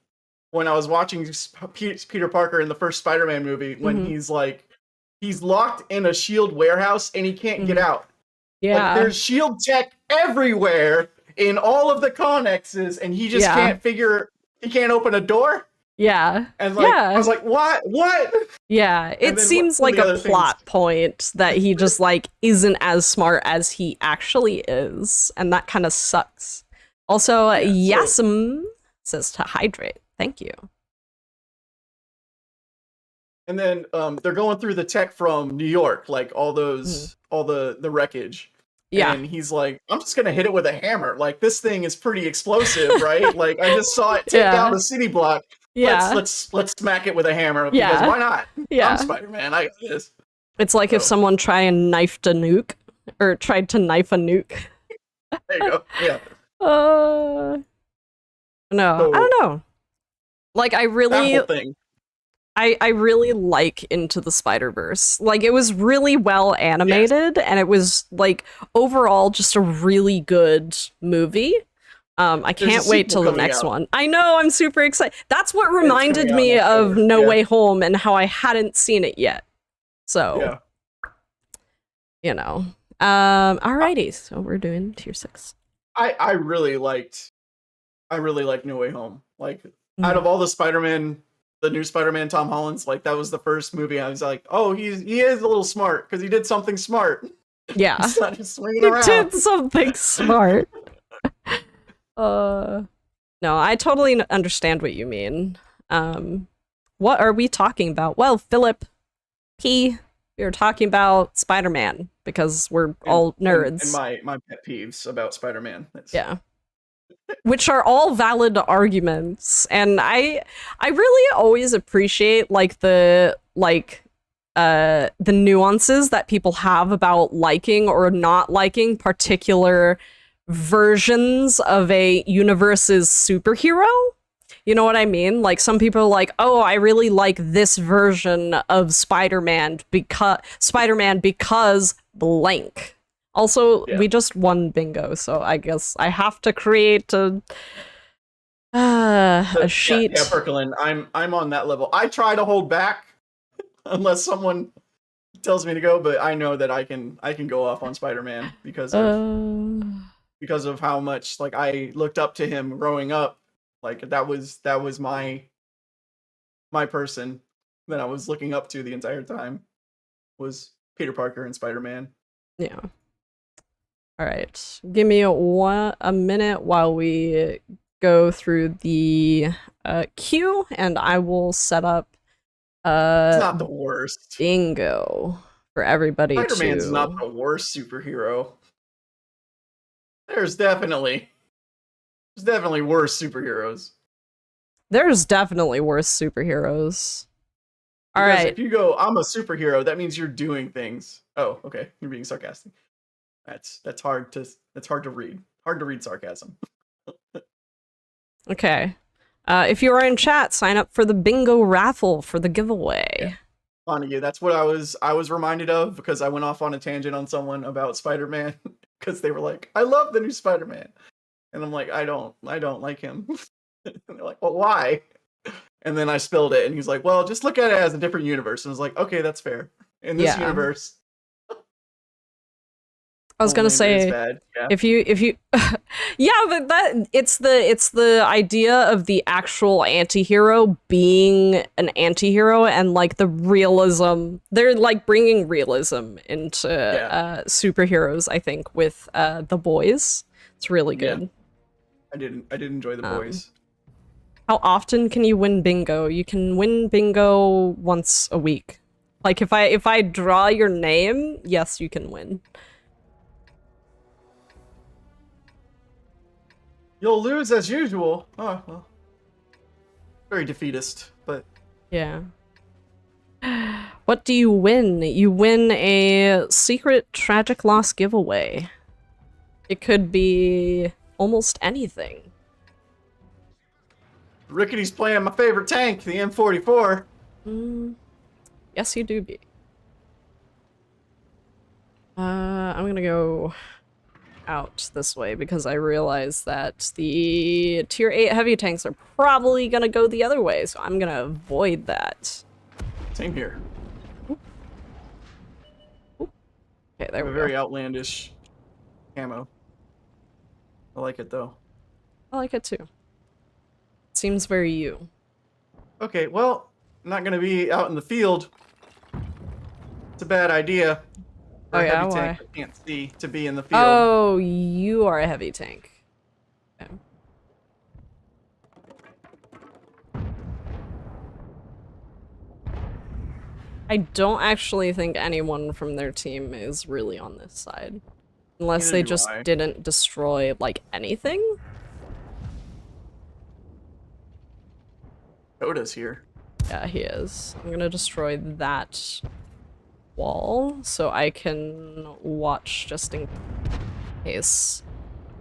when I was watching Peter Parker in the first Spider-Man movie, when he's like, he's locked in a SHIELD warehouse and he can't get out. Yeah. Like, there's SHIELD tech everywhere in all of the connexes, and he just he can't open a door. Yeah. And like, I was like, what? Yeah, it seems like a plot point that he just like isn't as smart as he actually is, and that kind of sucks. Also, Yasum says to hydrate. Thank you. And then they're going through the tech from New York, like all those, all the wreckage. Yeah. And he's like, I'm just going to hit it with a hammer. Like, this thing is pretty explosive, right? Like, I just saw it take down a city block. Yeah. Let's smack it with a hammer, because why not? Yeah. I'm Spider-Man. I got this. It's like if someone tried to knife a nuke. There you go. Yeah. No, So, I don't know. Like, I really... that whole thing. I really like Into the Spider-Verse. Like, it was really well animated, and it was, like, overall just a really good movie. I can't wait till the next one. I know, I'm super excited. That's what reminded me of No Way Home and how I hadn't seen it yet. So, you know. Alrighty, so we're doing tier 6. I really liked No Way Home. Like, out of all the Spider-Man, the new Spider-Man, Tom Holland's, like, that was the first movie I was like, oh, he is a little smart, because he did something smart. Yeah. He's not just swinging around. He did something smart. No, I totally understand what you mean. What are we talking about? Well, Philip P, we were talking about Spider-Man, because we're all nerds. And my pet peeves about Spider-Man. Yeah. Which are all valid arguments, and I really always appreciate like the nuances that people have about liking or not liking particular versions of a universe's superhero. You know what I mean? Like, some people are like, oh, I really like this version of Spider-Man because blank. Also, Yeah. we just won bingo, so I guess I have to create a sheet. Yeah, Percolin, I'm on that level. I try to hold back unless someone tells me to go, but I know that I can go off on Spider-Man because of how much like I looked up to him growing up. Like that was my person that I was looking up to the entire time was Peter Parker and Spider-Man. Yeah. All right. Give me a minute while we go through the queue, and I will set up It's not the worst. bingo for everybody. Spider-Man's not the worst superhero. There's definitely worse superheroes. There's definitely worse superheroes. All because right. if you go, I'm a superhero, that means you're doing things. Oh, okay. You're being sarcastic. That's hard to read. Hard to read sarcasm. Okay. If you are in chat, sign up for the bingo raffle for the giveaway. Yeah. Montague, that's what I was reminded of because I went off on a tangent on someone about Spider-Man because they were like, I love the new Spider-Man. And I'm like, I don't like him. And they're like, well, why? And then I spilled it and he's like, well, just look at it as a different universe. And I was like, okay, that's fair. In this universe, I was gonna say, if you yeah, but it's the idea of the actual anti-hero being an anti-hero and like the realism. They're like bringing realism into superheroes, I think, with The Boys. It's really good. Yeah. I did enjoy The Boys. How often can you win bingo? You can win bingo once a week. Like if I draw your name, yes, you can win. You'll lose as usual. Oh, well. Very defeatist, but... Yeah. What do you win? You win a secret tragic loss giveaway. It could be almost anything. Rickety's playing my favorite tank, the M44. Yes, you do be. I'm gonna go out this way because I realize that the tier 8 heavy tanks are probably gonna go the other way, so I'm gonna avoid that. Same here. Oop. Okay, there we go. Very outlandish camo. I like it though. I like it too. It seems very you. Okay, well, I'm not gonna be out in the field. It's a bad idea. Oh yeah, why? Tank I can't see to be in the field. Oh, you are a heavy tank. Okay. I don't actually think anyone from their team is really on this side. Unless they just didn't destroy, like, anything? Oda's here. Yeah, he is. I'm gonna destroy that wall so I can watch just in case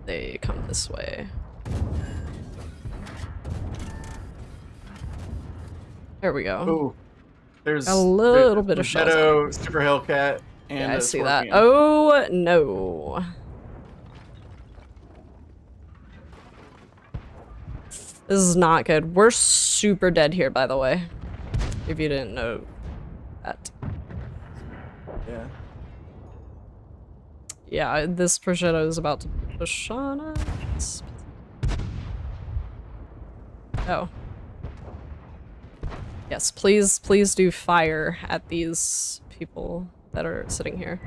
they come this way. There we go. Ooh. There's a little bit of Shadow, Super Hellcat, and I see Scorpion. that. Oh no. This is not good. We're super dead here, by the way. If you didn't know that. Yeah. Yeah, this prosciutto is about to push on us. Oh. Yes, please do fire at these people that are sitting here.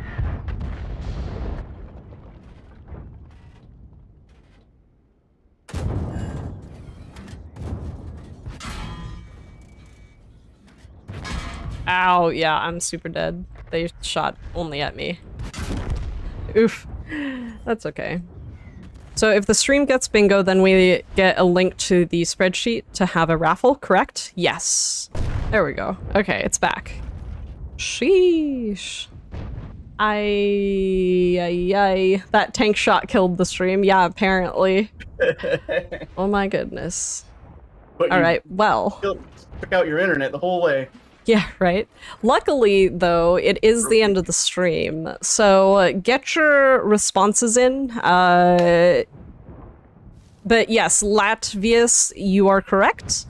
Ow, yeah, I'm super dead. They shot only at me. Oof. That's okay. So if the stream gets bingo, then we get a link to the spreadsheet to have a raffle, correct? Yes. There we go. Okay, it's back. Sheesh. That tank shot killed the stream. Yeah, apparently. Oh my goodness. All right, well. Took out your internet the whole way. Yeah, right. Luckily, though, it is the end of the stream, so get your responses in. But yes, Latvius, you are correct.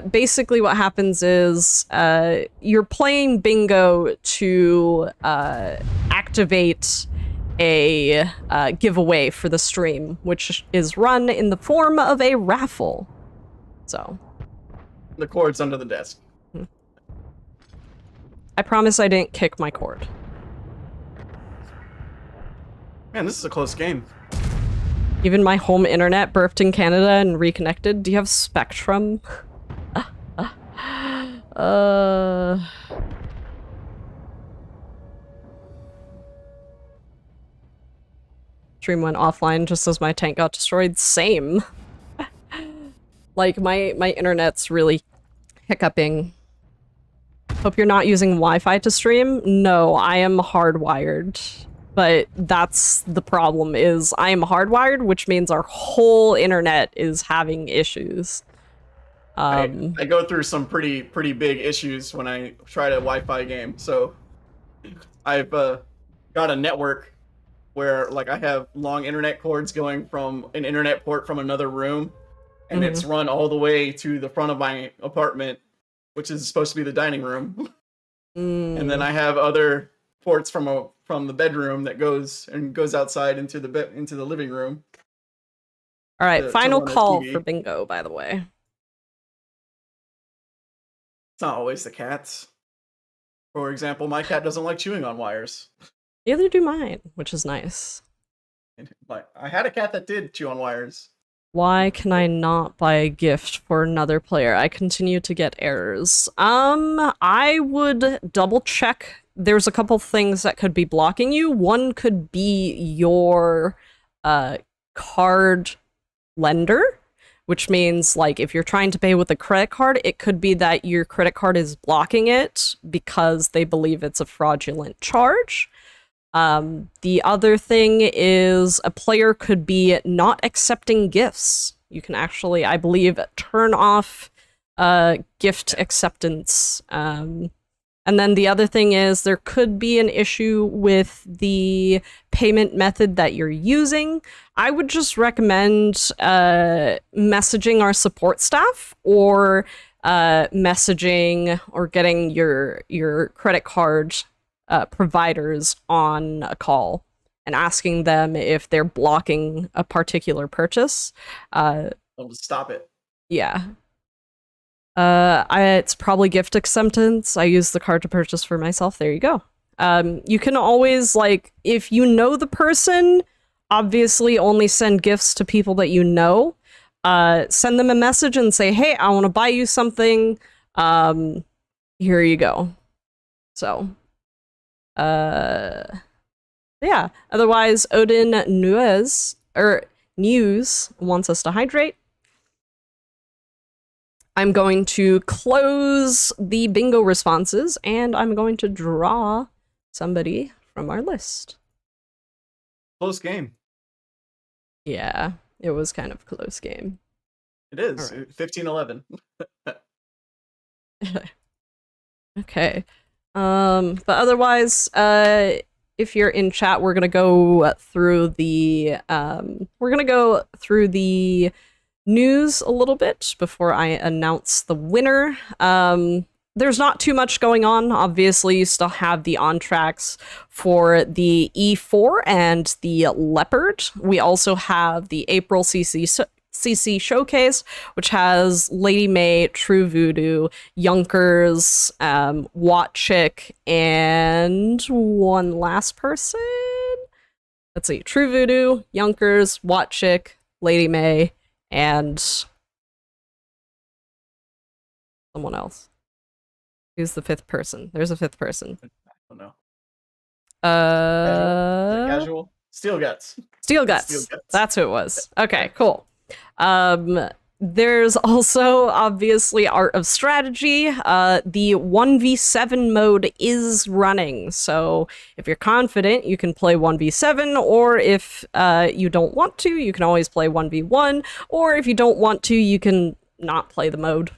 Basically what happens is you're playing bingo to activate a giveaway for the stream, which is run in the form of a raffle. So The cord's under the desk. I promise I didn't kick my cord. Man, this is a close game. Even my home internet burped in Canada and reconnected. Do you have Spectrum? Stream went offline just as my tank got destroyed. Same. Like, my internet's really hiccuping. Hope you're not using Wi-Fi to stream. No, I am hardwired. But that's the problem, is I am hardwired, which means our whole internet is having issues. I go through some pretty big issues when I try to Wi-Fi game. So I've got a network where like I have long internet cords going from an internet port from another room, and it's run all the way to the front of my apartment, which is supposed to be the dining room. And then I have other ports from the bedroom that goes outside into the living room. All right, final call for bingo, by the way. It's not always the cats. For example, my cat doesn't like chewing on wires. Neither do mine, which is nice. But I had a cat that did chew on wires. Why can I not buy a gift for another player? I continue to get errors. I would double check. There's a couple things that could be blocking you. One could be your card lender, which means like if you're trying to pay with a credit card, it could be that your credit card is blocking it because they believe it's a fraudulent charge. The other thing is a player could be not accepting gifts. You can actually, I believe, turn off gift acceptance. And then the other thing is there could be an issue with the payment method that you're using. I would just recommend messaging our support staff or messaging or getting your credit card providers on a call and asking them if they're blocking a particular purchase. I'll just stop it. Yeah. It's probably gift acceptance. I use the card to purchase for myself. There you go. You can always, like, if you know the person, obviously only send gifts to people that you know. Send them a message and say, hey, I want to buy you something. Here you go. So, yeah. Otherwise, Odin News wants us to hydrate. I'm going to close the bingo responses, and I'm going to draw somebody from our list. Close game. Yeah, it was kind of a close game. It is. Right. 15-11. Okay. But otherwise, if you're in chat, we're gonna go through the news a little bit before I announce the winner. There's not too much going on. Obviously, you still have the on-tracks for the E4 and the Leopard. We also have the April CC Showcase, which has Lady May, True Voodoo, Yonkers, Watchick, and one last person. Let's see, True Voodoo, Yonkers, Watchick, Lady May, and someone else. Who's the fifth person? There's a fifth person. I don't know. Casual? Steel Guts. Steel Guts. That's who it was. Okay, cool. There's also obviously Art of Strategy. The 1v7 mode is running, so if you're confident, you can play 1v7, or if you don't want to, you can always play 1v1, or if you don't want to, you can not play the mode.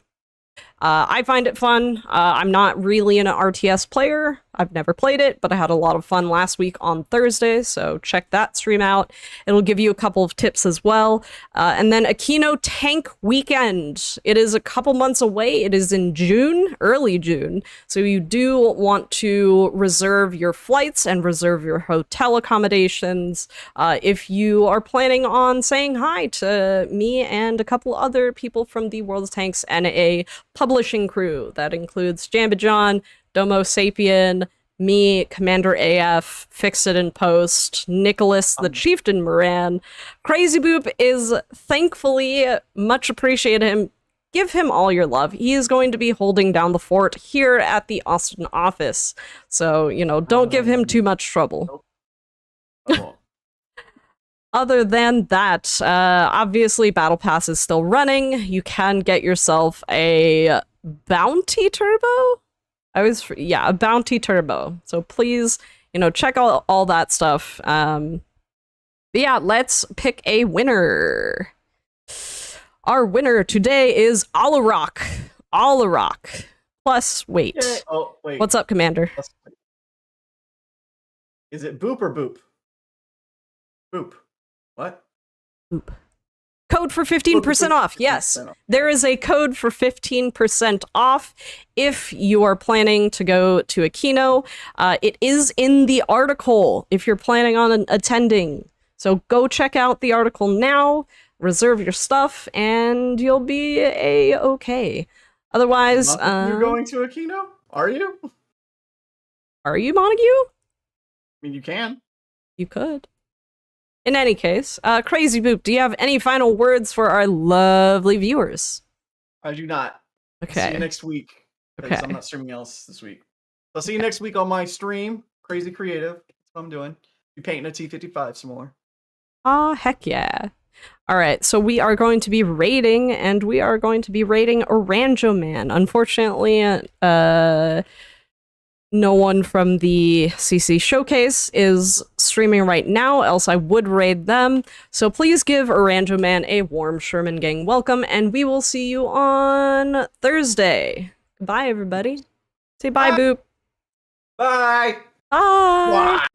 I find it fun. I'm not really an RTS player. I've never played it, but I had a lot of fun last week on Thursday, so check that stream out. It'll give you a couple of tips as well. And then Aquino Tank Weekend. It is a couple months away. It is in June, early June. So you do want to reserve your flights and reserve your hotel accommodations if you are planning on saying hi to me and a couple other people from the World of Tanks and a publishing crew. That includes Jambajon, Domo Sapien, me, Commander AF, Fix It in Post, Nicholas the Chieftain Moran. Crazy Boop is thankfully much appreciated. Give him all your love. He is going to be holding down the fort here at the Austin office. So, don't give him too much trouble. Other than that, obviously Battle Pass is still running. You can get yourself a Bounty Turbo? A Bounty Turbo. So please, check out all that stuff. But yeah, let's pick a winner. Our winner today is Alarak. Alarak. Plus, wait. Yeah. Oh, wait. What's up, Commander? Is it Boop or Boop? Boop. What? Boop. Code for 15% off. Yes, there is a code for 15% off if you are planning to go to Aquino. It is in the article if you're planning on attending. So go check out the article now, reserve your stuff, and you'll be a-okay. Otherwise, you're going to Aquino? Are you? Are you, Montague? I mean, you can. You could. In any case, Crazy Boop, do you have any final words for our lovely viewers? I do not. Okay. See you next week. Okay. I'm not streaming else this week. I'll see you next week on my stream. Crazy Creative. That's what I'm doing. Be painting a T-55 some more. Aw, heck yeah. All right, so we are going to be raiding, and we are going to be raiding Oranjo Man. Unfortunately, no one from the CC Showcase is streaming right now, else I would raid them. So please give Oranjo Man a warm Sherman Gang welcome, and we will see you on Thursday. Goodbye, everybody. Say bye, Boop. Bye. Bye. Bye.